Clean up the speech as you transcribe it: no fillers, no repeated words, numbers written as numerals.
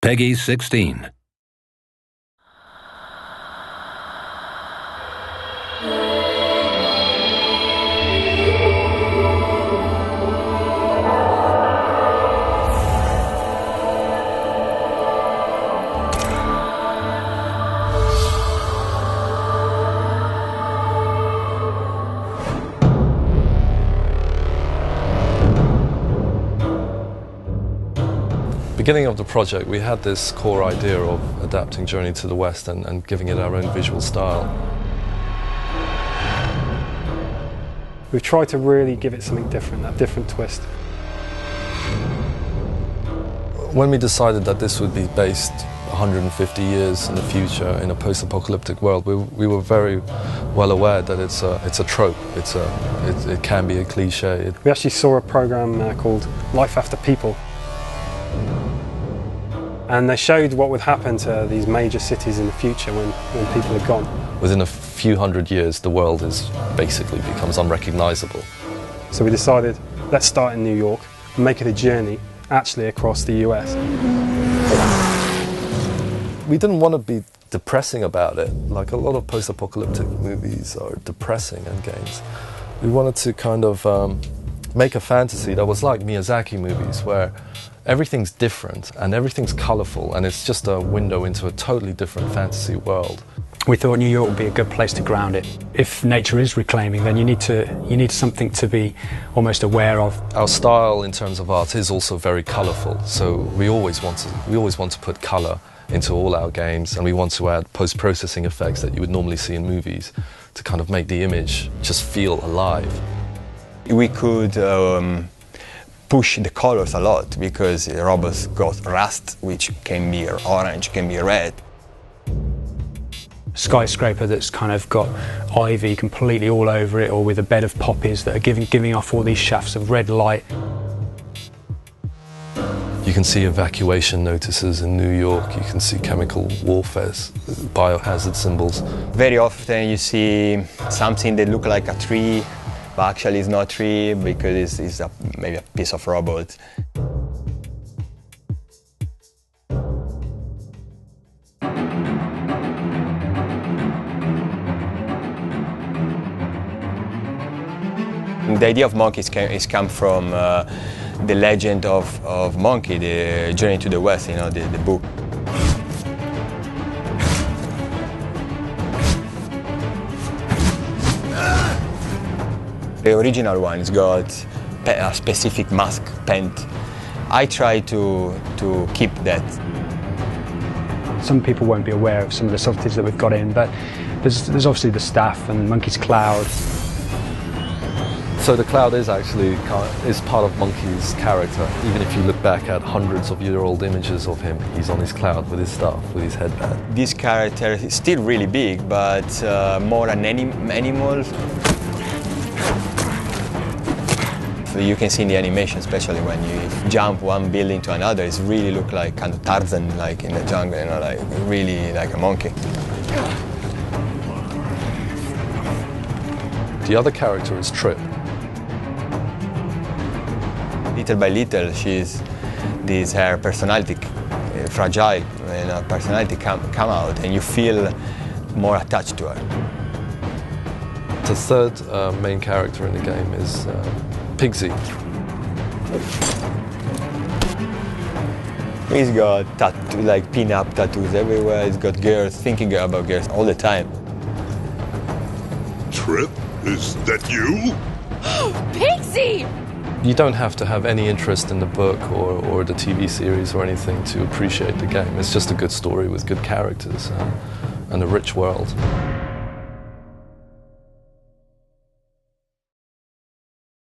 Peggy 16. Beginning of the project, we had this core idea of adapting Journey to the West and giving it our own visual style. We've tried to really give it something different, a different twist. When we decided that this would be based 150 years in the future in a post-apocalyptic world, we were very well aware that it's a trope, it can be a cliche. We actually saw a program called Life After People. And they showed what would happen to these major cities in the future when people are gone. Within a few hundred years, the world basically becomes unrecognizable. So we decided, let's start in New York and make it a journey actually across the US. We didn't want to be depressing about it, like a lot of post-apocalyptic movies are depressing and games. We wanted to kind of make a fantasy that was like Miyazaki movies, where everything's different and everything's colourful and it's just a window into a totally different fantasy world. We thought New York would be a good place to ground it. If nature is reclaiming, then you need something to be almost aware of. Our style in terms of art is also very colourful, so we always want to put colour into all our games, and we want to add post-processing effects that you would normally see in movies to kind of make the image just feel alive. We could push the colors a lot because robots got rust, which can be orange, can be red. Skyscraper that's kind of got ivy completely all over it, or with a bed of poppies that are giving off all these shafts of red light. You can see evacuation notices in New York, you can see chemical warfare, biohazard symbols. Very often you see something that looks like a tree, but actually it's not a tree because it's maybe a piece of robot. The idea of monkeys is come from the legend of Monkey, the Journey to the West, you know, the book. The original one has got a specific mask paint. I try to keep that. Some people won't be aware of some of the subtleties that we've got in, but there's obviously the staff and Monkey's cloud. So the cloud is actually part of Monkey's character. Even if you look back at hundreds of year-old images of him, he's on his cloud with his staff, with his headband. This character is still really big, but more an animal. So you can see in the animation, especially when you jump one building to another, it really looks like kind of Tarzan, like in the jungle, you know, like really like a monkey. The other character is Trip. Little by little, her personality, fragile, and her personality come out, and you feel more attached to her. The third main character in the game is Pigsy. He's got like pin-up tattoos everywhere. He's got girls, thinking about girls all the time. Trip, is that you? Pigsy! You don't have to have any interest in the book or the TV series or anything to appreciate the game. It's just a good story with good characters and a rich world.